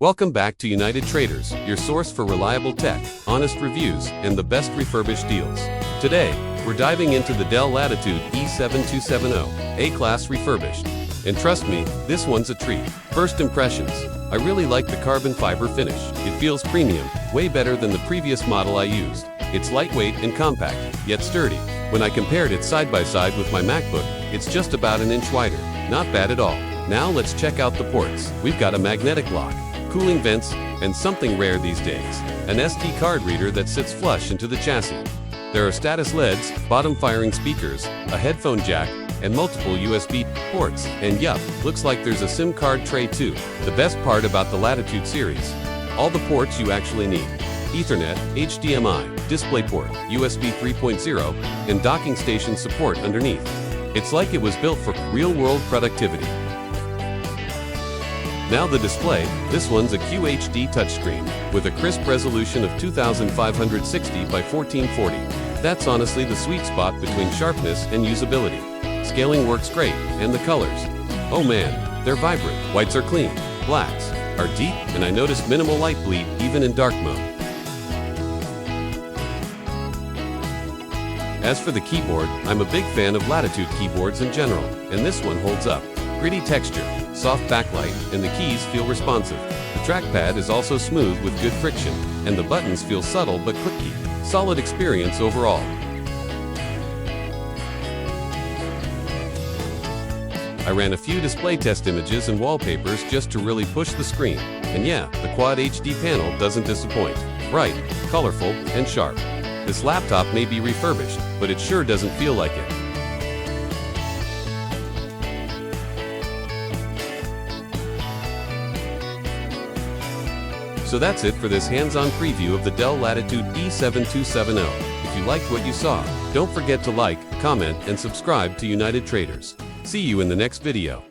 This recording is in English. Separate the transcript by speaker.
Speaker 1: Welcome back to United Traders, your source for reliable tech, honest reviews, and the best refurbished deals. Today, we're diving into the Dell Latitude E7470, A-Class Refurbished. And trust me, this one's a treat. First impressions. I really like the carbon fiber finish. It feels premium, way better than the previous model I used. It's lightweight and compact, yet sturdy. When I compared it side by side with my MacBook, it's just about an inch wider. Not bad at all. Now let's check out the ports. We've got a magnetic lock, cooling vents, and something rare these days, an SD card reader that sits flush into the chassis. There are status LEDs, bottom-firing speakers, a headphone jack, and multiple USB ports. And yup, looks like there's a SIM card tray too. The best part about the Latitude series, all the ports you actually need. Ethernet, HDMI, DisplayPort, USB 3.0, and docking station support underneath. It's like it was built for real-world productivity. Now the display, this one's a QHD touchscreen, with a crisp resolution of 2560 by 1440. That's honestly the sweet spot between sharpness and usability. Scaling works great, and the colors. Oh man, they're vibrant. Whites are clean, blacks are deep, and I noticed minimal light bleed even in dark mode. As for the keyboard, I'm a big fan of Latitude keyboards in general, and this one holds up. Gritty texture, soft backlight, and the keys feel responsive. The trackpad is also smooth with good friction, and the buttons feel subtle but clicky. Solid experience overall. I ran a few display test images and wallpapers just to really push the screen. And yeah, the Quad HD panel doesn't disappoint. Bright, colorful, and sharp. This laptop may be refurbished, but it sure doesn't feel like it. So that's it for this hands-on preview of the Dell Latitude E7470. If you liked what you saw, don't forget to like, comment, and subscribe to United Traders. See you in the next video.